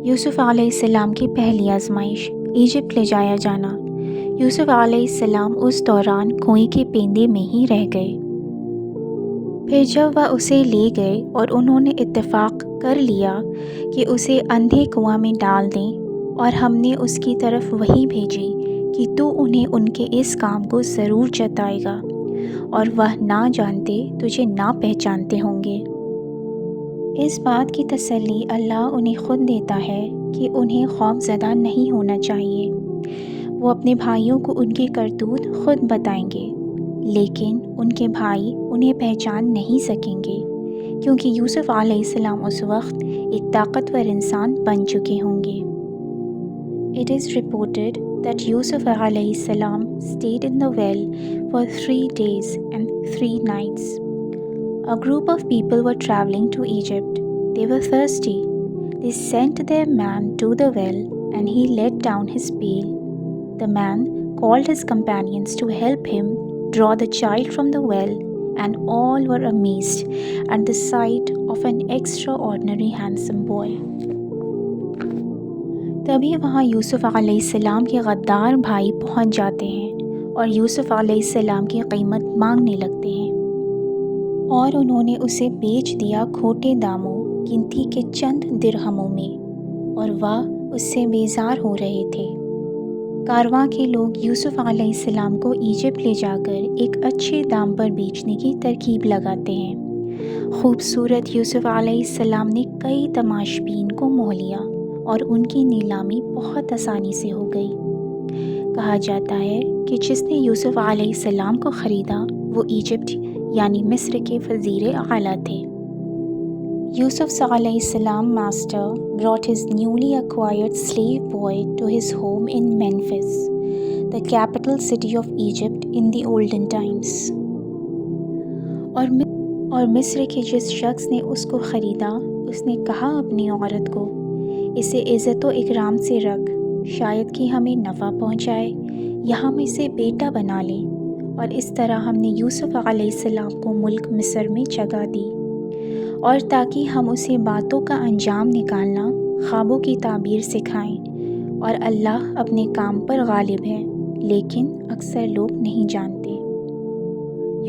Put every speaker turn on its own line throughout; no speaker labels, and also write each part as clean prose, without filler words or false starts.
یوسف علیہ السلام کی پہلی آزمائش، ایجپٹ لے جایا جانا۔ یوسف علیہ السلام اس دوران کنویں کے پیندے میں ہی رہ گئے۔ پھر جب وہ اسے لے گئے اور انہوں نے اتفاق کر لیا کہ اسے اندھے کنواں میں ڈال دیں، اور ہم نے اس کی طرف وحی بھیجی کہ تو انہیں ان کے اس کام کو ضرور جتائے گا، اور وہ نہ جانتے تجھے نہ پہچانتے ہوں گے۔ اس بات کی تسلی اللہ انہیں خود دیتا ہے کہ انہیں خوف زدہ نہیں ہونا چاہیے۔ وہ اپنے بھائیوں کو ان کی کرتوت خود بتائیں گے، لیکن ان کے بھائی انہیں پہچان نہیں سکیں گے، کیونکہ یوسف علیہ السلام اس وقت ایک طاقتور انسان بن چکے ہوں گے۔ It is reported that Yusuf alayhi salam stayed in the well for 3 days and 3 nights. A group of people were traveling to Egypt. They were thirsty. They sent their man to the well, and he let down his pail. The man called his companions to help him draw the child from the well, and all were amazed at the sight of an extraordinary handsome boy. تبھی وہاں یوسف علیہ السلام کے غدار بھائی پہنچ جاتے ہیں اور یوسف علیہ السلام کی قیمت مانگنے لگتے ہیں، اور انہوں نے اسے بیچ دیا کھوٹے داموں، گنتی کے چند درہموں میں، اور وہ اس سے بیزار ہو رہے تھے۔ کارواں کے لوگ یوسف علیہ السلام کو ایجپٹ لے جا کر ایک اچھے دام پر بیچنے کی ترکیب لگاتے ہیں۔ خوبصورت یوسف علیہ السلام نے کئی تماش بین کو موہ لیا، اور ان کی نیلامی بہت آسانی سے ہو گئی۔ کہا جاتا ہے کہ جس نے یوسف علیہ السلام کو خریدا وہ ایجپٹ یعنی مصر کے وزیر اعلیٰ تھے۔ یوسف علیہ السلام master brought his newly acquired slave boy to his home in Memphis, the capital city of Egypt in the olden times. اور مصر کے جس شخص نے اس کو خریدا اس نے کہا اپنی عورت کو، اسے عزت و اکرام سے رکھ، شاید کہ ہمیں نفع پہنچائے یا ہم اسے بیٹا بنا لیں۔ اور اس طرح ہم نے یوسف علیہ السلام کو ملک مصر میں جگہ دی، اور تاکہ ہم اسے باتوں کا انجام نکالنا، خوابوں کی تعبیر سکھائیں۔ اور اللہ اپنے کام پر غالب ہے، لیکن اکثر لوگ نہیں جانتے۔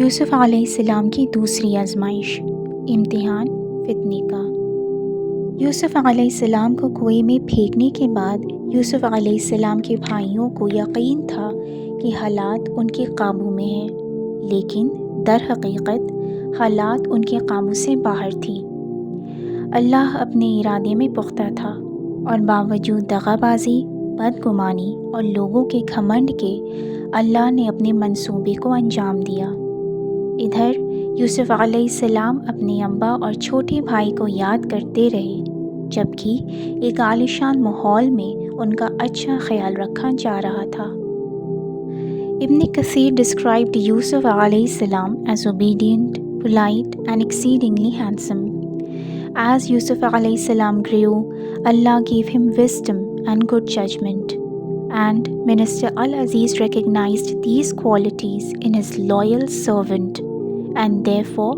یوسف علیہ السلام کی دوسری آزمائش، امتحان فتنے کا۔ یوسف علیہ السلام کو کنویں میں پھینکنے کے بعد یوسف علیہ السلام کے بھائیوں کو یقین تھا کہ حالات ان کے قابو میں ہیں، لیکن در حقیقت حالات ان کے قابو سے باہر تھی۔ اللہ اپنے ارادے میں پختہ تھا، اور باوجود دغا بازی، بدگمانی اور لوگوں کے گھمنڈ کے اللہ نے اپنے منصوبے کو انجام دیا۔ ادھر یوسف علیہ السلام اپنے ابا اور چھوٹے بھائی کو یاد کرتے رہے، جبکہ ایک عالیشان ماحول میں ان کا اچھا خیال رکھا جا رہا تھا۔ ابن کثیر described Yusuf علیہ السلام as obedient, polite and exceedingly handsome. As Yusuf علیہ السلام grew, Allah gave him wisdom and good judgment, and Minister Al-Aziz recognized these qualities in his loyal servant, and therefore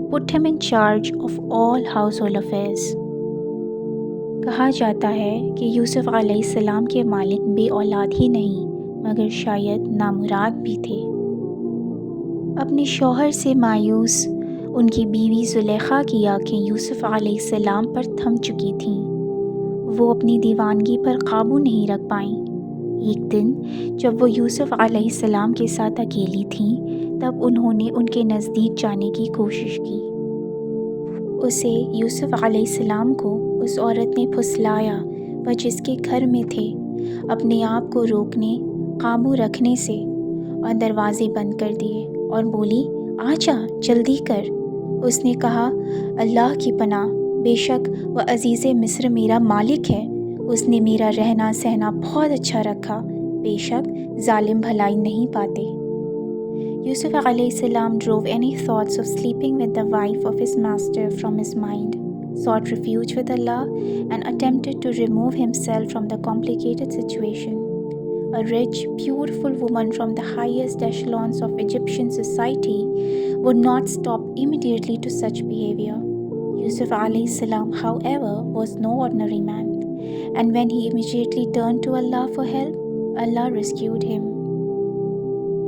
put him in charge of all household affairs. کہا جاتا ہے کہ یوسف علیہ السلام کے مالک بے اولاد ہی نہیں مگر شاید نامراد بھی تھے۔ اپنے شوہر سے مایوس ان کی بیوی زلیخا کی آنکھیں یوسف علیہ السلام پر تھم چکی تھیں۔ وہ اپنی دیوانگی پر قابو نہیں رکھ پائیں۔ ایک دن جب وہ یوسف علیہ السلام کے ساتھ اکیلی تھیں، تب انہوں نے ان کے نزدیک جانے کی کوشش کی۔ اسے یوسف علیہ السلام کو اس عورت نے پھسلایا وہ جس کے گھر میں تھے، اپنے آپ کو روکنے، قابو رکھنے سے، اور دروازے بند کر دیے اور بولی، آجا جلدی کر۔ اس نے کہا، اللہ کی پناہ، بے شک وہ عزیز مصر میرا مالک ہے، اس نے میرا رہنا سہنا بہت اچھا رکھا، بے شک ظالم بھلائی نہیں پاتے۔ Yusuf alayhi salam drove any thoughts of sleeping with the wife of his master from his mind, sought refuge with Allah, and attempted to remove himself from the complicated situation. A rich, beautiful woman from the highest echelons of Egyptian society would not stop immediately to such behavior. Yusuf alayhi salam, however, was no ordinary man, and when he immediately turned to Allah for help, Allah rescued him.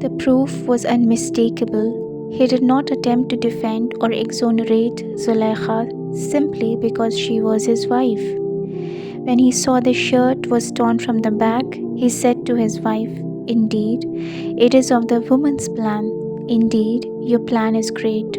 The proof was unmistakable. He did not attempt to defend or exonerate Zulaikha simply because she was his wife. When he saw the shirt was torn from the back, he said to his wife, "Indeed, it is of the woman's plan. Indeed, your plan is great."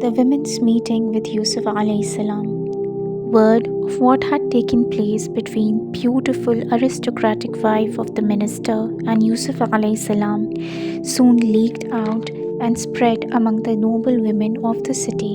The women's meeting with Yusuf alayhi salam. Word of what had taken place between beautiful aristocratic wife of the minister and Yusuf alayhi salam soon leaked out and spread among the noble women of the city.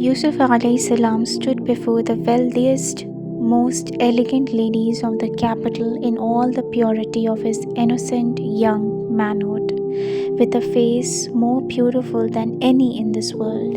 Yusuf alayhi salam stood before the wealthiest, most elegant ladies of the capital in all the purity of his innocent young manhood, with a face more beautiful than any in this world.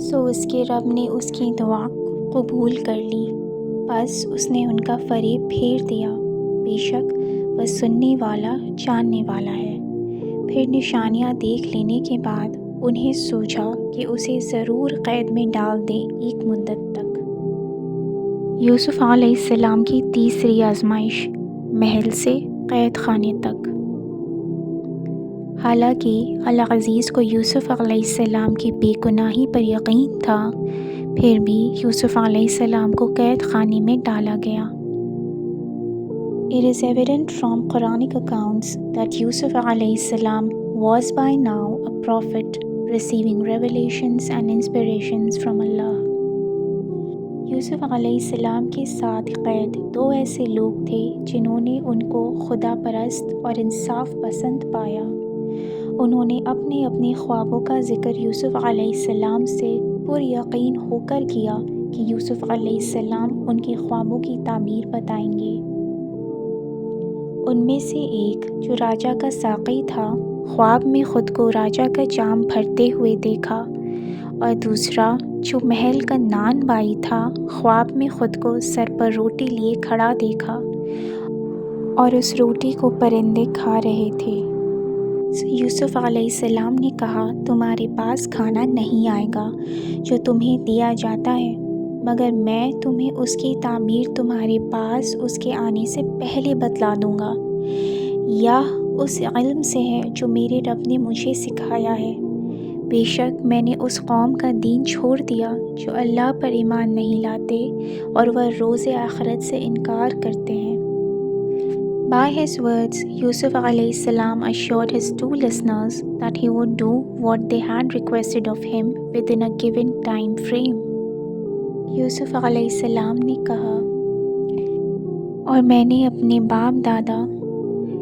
سو اس کے رب نے اس کی دعا قبول کر لی، بس اس نے ان کا فریب پھیر دیا۔ بے شک وہ سننے والا جاننے والا ہے۔ پھر نشانیاں دیکھ لینے کے بعد انہیں سوچا کہ اسے ضرور قید میں ڈال دیں ایک مدت تک۔ یوسف علیہ السلام کی تیسری آزمائش، محل سے قید خانے تک۔ حالانکہ العزیز کو یوسف علیہ السلام کی بے گناہی پر یقین تھا، پھر بھی یوسف علیہ السلام کو قید خانے میں ڈالا گیا۔ It is evident from Quranic accounts that Yusuf alayhi salam was by now a prophet receiving revelations and inspirations from Allah. یوسف علیہ السلام کے ساتھ قید دو ایسے لوگ تھے جنہوں نے ان کو خدا پرست اور انصاف پسند پایا۔ انہوں نے اپنے اپنے خوابوں کا ذکر یوسف علیہ السلام سے پر یقین ہو کر کیا کہ یوسف علیہ السلام ان کے خوابوں کی تعبیر بتائیں گے۔ ان میں سے ایک جو راجا کا ساقی تھا، خواب میں خود کو راجا کا جام بھرتے ہوئے دیکھا، اور دوسرا جو محل کا نان بائی تھا، خواب میں خود کو سر پر روٹی لیے کھڑا دیکھا اور اس روٹی کو پرندے کھا رہے تھے۔ یوسف علیہ السلام نے کہا، تمہارے پاس کھانا نہیں آئے گا جو تمہیں دیا جاتا ہے، مگر میں تمہیں اس کی تعبیر تمہارے پاس اس کے آنے سے پہلے بتلا دوں گا۔ یہ اس علم سے ہے جو میرے رب نے مجھے سکھایا ہے۔ بے شک میں نے اس قوم کا دین چھوڑ دیا جو اللہ پر ایمان نہیں لاتے اور وہ روز آخرت سے انکار کرتے ہیں۔ By his words, Yusuf alayhi salam assured his two listeners that he would do what they had requested of him within a given time frame. یوسف علیہ السلام نے کہا، اور میں نے اپنے باپ دادا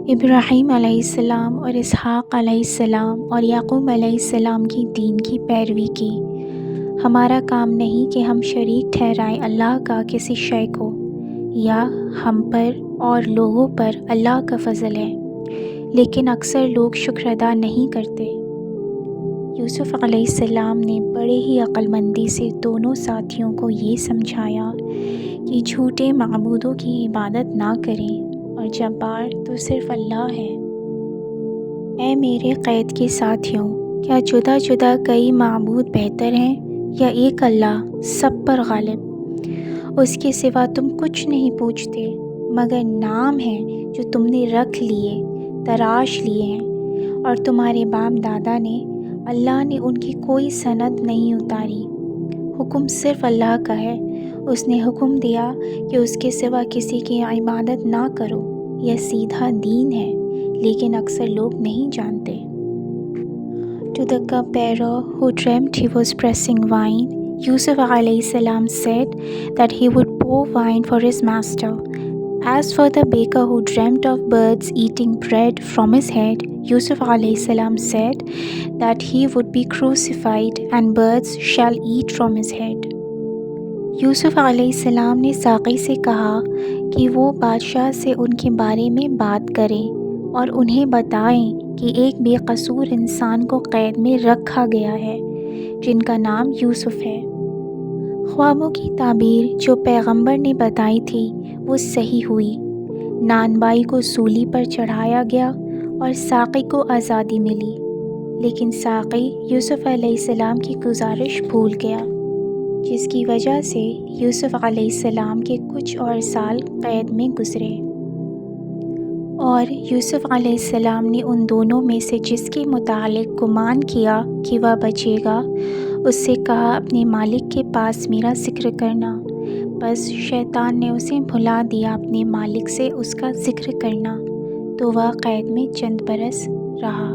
ابراہیم علیہ السلام اور اسحاق علیہ السلام اور یعقوب علیہ السلام کی دین کی پیروی کی۔ ہمارا کام نہیں کہ ہم شریک ٹھہرائیں اللہ کا کسی شے کو، یا ہم پر اور لوگوں پر اللہ کا فضل ہے، لیکن اکثر لوگ شکر ادا نہیں کرتے۔ یوسف علیہ السلام نے بڑے ہی عقل مندی سے دونوں ساتھیوں کو یہ سمجھایا کہ جھوٹے معبودوں کی عبادت نہ کریں، اور جبار تو صرف اللہ ہے۔ اے میرے قید کے ساتھیوں، کیا جدا جدا کئی معبود بہتر ہیں یا ایک اللہ سب پر غالب؟ اس کے سوا تم کچھ نہیں پوچھتے مگر نام ہیں جو تم نے رکھ لیے، تراش لیے ہیں، اور تمہارے باپ دادا نے، اللہ نے ان کی کوئی سند نہیں اتاری۔ حکم صرف اللہ کا ہے۔ اس نے حکم دیا کہ اس کے سوا کسی کی عبادت نہ کرو۔ یہ سیدھا دین ہے، لیکن اکثر لوگ نہیں جانتے۔ To the cupbearer who dreamt he was pressing wine, Yusuf alayhi salam said that he would pour wine for his master. As for the baker who dreamt of birds eating bread from his head, Yusuf alayhi salam said that he would be crucified and birds shall eat from his head. یوسف علیہ السلام نے ساقی سے کہا کہ وہ بادشاہ سے ان کے بارے میں بات کریں اور انہیں بتائیں کہ ایک بے قصور انسان کو قید میں رکھا گیا ہے جن کا نام یوسف ہے۔ خوابوں کی تعبیر جو پیغمبر نے بتائی تھی وہ صحیح ہوئی۔ نان بائی کو سولی پر چڑھایا گیا اور ساقی کو آزادی ملی، لیکن ساقی یوسف علیہ السلام کی گزارش بھول گیا، جس کی وجہ سے یوسف علیہ السلام کے کچھ اور سال قید میں گزرے۔ اور یوسف علیہ السلام نے ان دونوں میں سے جس کے متعلق گمان کیا کہ وہ بچے گا، اس سے کہا اپنے مالک کے پاس میرا ذکر کرنا، بس شیطان نے اسے بھلا دیا اپنے مالک سے اس کا ذکر کرنا، تو وہ قید میں چند برس رہا۔